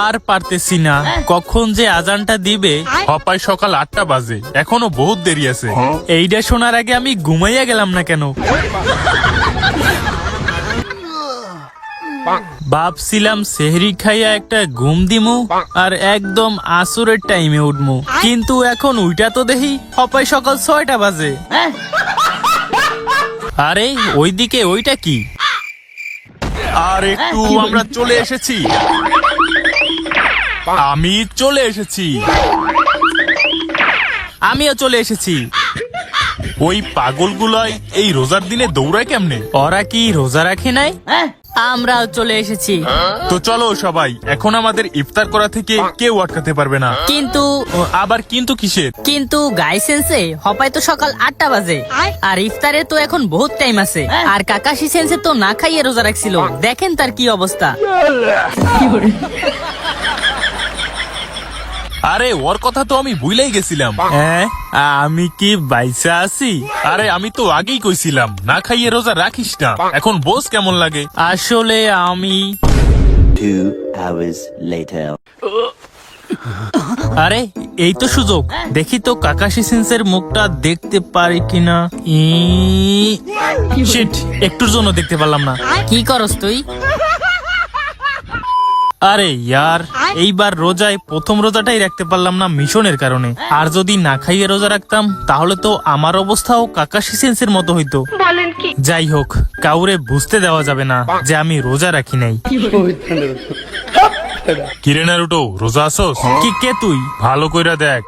আর পারতেছি না, কখন যে আজানটা দিবে। হপাই সকাল 8টা বাজে, এখনো বহুত দেরি আছে। এইটা শোনার আগে আমি ঘুমাইয়া গেলাম না কেন? ভাবছিলাম সেহরি খাইয়া একটা ঘুম দিমু আর একদম আসরের টাইমে উঠমু, কিন্তু এখন উইটা তো দেখি হপাই সকাল 6টা বাজে। আরে ওইদিকে ওইটা কি? আর একটু আমরা চলে এসেছি, আমি চলে এসেছি। আমিও চলে এসেছি। ওই পাগলগুলাই এই রোজার দিনে দৌড়ায় কেমনে? ওরা কি রোজা রাখে নাই? আমরাও চলে এসেছি। তো চলো সবাই, এখন আমাদের ইফতার করা থেকে কেউ আটকাতে পারবে না। কিন্তু আবার কিন্তু কিসের? কিন্তু গাইসেন্সে হপাই তো সকাল 8টা বাজে, আর ইফতারে তো এখন বহুত টাইম আছে। আর কাকাশি সেন্সে তো না খাইয়ে রোজা রাখছিল, দেখেন তার কি অবস্থা। আরে ওর কথা তো আমি ভুলেই গেছিলাম। হ্যাঁ, আমি কি বাইসা আছি? আরে আমি তো আগেই কইছিলাম না খাইয়ে রোজা রাখিস না। এখন বোস কেমন লাগে? আসলে আমি 2 hours later. আরে এই তো সুযোগ, দেখি তো কাকাশি সেন্সের মুখটা দেখতে পারি কিনা। শিট, একটুর জন্য দেখতে পারলাম না। কি করস তুই? আরে ইয়ার, এইবার রোজায় প্রথম রোজাটাই রাখতে পারলাম না মিশনের কারণে। আর যদি না খাইয়ে রোজা রাখতাম তাহলে তো আমার অবস্থাও কাকাশি সেন্সের মতো হইতো। যাই হোক, কাউরে বুঝতে দেওয়া যাবে না যে আমি রোজা রাখি নাই। কিরে নারুটো, রোজা আসোস? কি কে তুই? ভালো কইরা দেখ।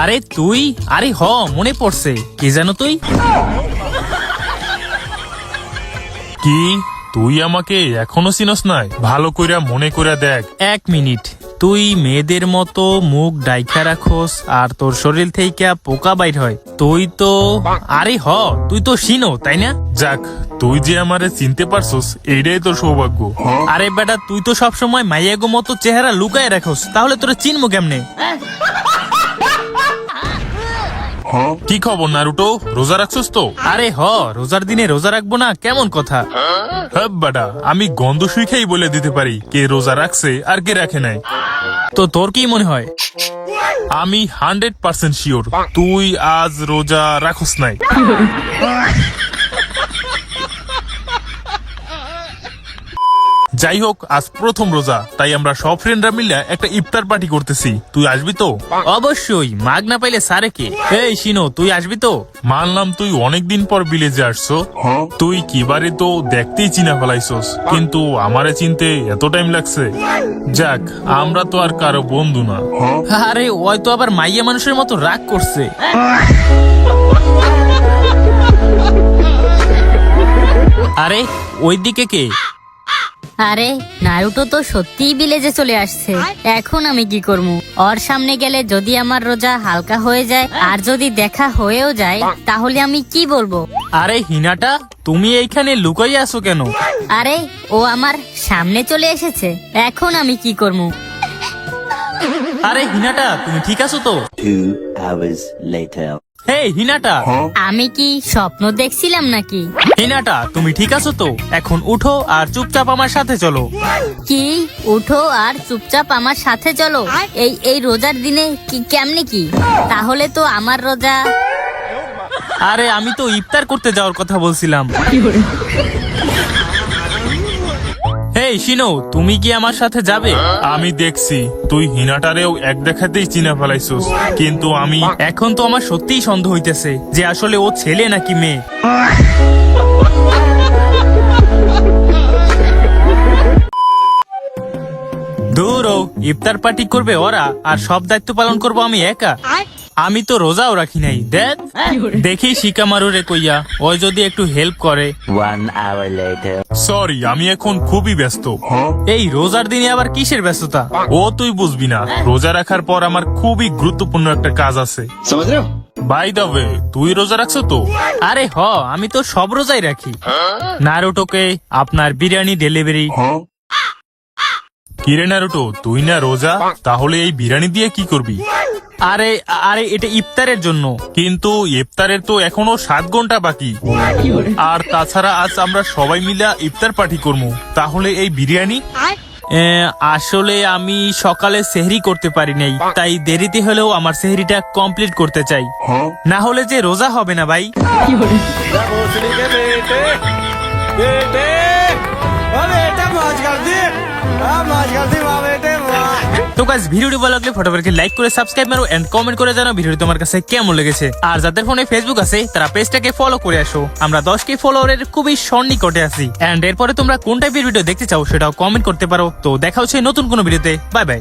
আরে তুই? আরে হ, মনে পড়ছে। কি জানো তুই? কি তুই আমাকে এখনো চিনস নাই? ভালো কইরা মনে কইরা দেখ। 1 মিনিট, তুই মেয়েদের মতো মুখ ডাইকা রাখোস আর তোর শরীর থেকে পোকা বাইর হয়। তুই তো, আরে হ, তুই তো শিনো, তাই না? যাক, তুই যে আমারে চিনতে পারছস এইটাই তোর সৌভাগ্য। আরে বেটা, তুই তো সবসময় মাইয়াগো মতো চেহারা লুকায় রাখোস, তাহলে তোরা চিনবো কেমনে? কি খবর নারুটো, রোজা রাখছস তো? আরে হ, রোজার দিনে রোজা রাখবো না কেমন কথা? হ্যাঁ বাডা, আমি গন্ধ শুইখাই বলে দিতে পারি কে রোজা রাখছে আর কে রাখে নাই। তো তোর কি মনে হয়? আমি 100% শিওর তুই আজ রোজা রাখস নাই। যাই হোক, আজ প্রথম রোজা, তাই আমরা সব ফ্রেন্ডরা মিলে একটা ইফতার পার্টি করতেছি। তুই আসবি তো? অবশ্যই, মাগ না পাইলে সারে কে? এই শিনো, তুই আসবি তো? মানলাম তুই অনেকদিন পর বিলেজে আসছো, তুই কিবারে তো দেখতেই চিনা ফেলাইছস, কিন্তু আমারে চিনতে এত টাইম লাগছে। যাক, আমরা তো আর কারো বন্ধু না। আরে ওই তো আবার মাইয়া মানুষের মতো রাগ করছে। আরে ওইদিকে কে? আরে নারুটো তো সত্যিই ভিলেজে চলে আসছে। এখন আমি কি করবো? ওর সামনে গেলে যদি আমার রোজা হালকা হয়ে যায়, আর যদি দেখা হয়েও যায়, তাহলে আমি কি বলবো? আরে হিনাটা, তুমি এইখানে লুকাইয়া আছো কেন? আরে ও আমার সামনে চলে এসেছে, এখন আমি কি করবো? আরে হিনাটা, তুমি ঠিক আছো তো? 2 hours later. হেই হিনাটা, আমি কি স্বপ্ন দেখছিলাম নাকি? হিনাটা, তুমি ঠিক আছো তো? এখন উঠো আর চুপচাপ আমার সাথে চলো। কি উঠো আর চুপচাপ আমার সাথে চলো? এই রোজার দিনে কি কেমনে কি? তাহলে তো আমার রোজা। আরে আমি তো ইফতার করতে যাওয়ার কথা বলছিলাম। হেই শিনো, তুমি কি আমার সাথে যাবে? আমি দেখছি তুই হিনাটারেও এক দেখাতেই চিনা ফেলাইছস, কিন্তু আমি এখন তো আমার সত্যিই সন্দেহ হইতেছে যে আসলে ও ছেলে নাকি মেয়ে। দূরও, ইফতার পার্টি করবে ওরা আর সব দায়িত্ব পালন করব আমি একা। আমি তো রোজাও রাখি নাই। দেখ দেখি শিকামারুরে কইয়া ওই যদি একটু হেল্প করে। 1 hour later. সরি, আমি এখন খুবই ব্যস্ত। এই রোজার দিনে আবার কিসের ব্যস্ততা? ও তুই বুঝবি না, রোজা রাখার পর আমার খুবই গুরুত্বপূর্ণ একটা কাজ আছে। বাই দ্য ওয়ে, তুই রোজা রাখছো তো? আরে হ, আমি তো সব রোজাই রাখি। নারুটোকে আপনার বিরিয়ানি ডেলিভারি। কিরে নারুটো, তুই না রোজা, তাহলে এই বিরিয়ানি দিয়ে কি করবি? আরে আরে এটা ইফতারের জন্য। কিন্তু ইফতারের তো এখনো 7 ঘন্টা বাকি। আর তাছাড়া আজ আমরা সবাই মিলে ইফতার পার্টি করবো, তাহলে এই বিরিয়ানি? আসলে আমি সকালে সেহরি করতে পারি নাই, তাই দেরিতে হলেও আমার সেহরিটা কমপ্লিট করতে চাই, না হলে যে রোজা হবে না ভাই। তো গাইস, ভিডিওটি ভালো লাগলে ফটোফটকে লাইক করে সাবস্ক্রাইব মারো এন্ড কমেন্ট করে জানাও ভিডিওটি তোমার কাছে কেমন লেগেছে। আর যাদের ফোনে ফেসবুক আছে তারা পেজটাকে ফলো করে আসো, আমরা 10K ফলোয়ারের খুবই সন্নিকটে আছি। এন্ড এরপরে তোমরা কোন টাইপের ভিডিও দেখতে চাও সেটাও কমেন্ট করতে পারো। তো দেখা হচ্ছে নতুন কোনো ভিডিওতে, বাই বাই।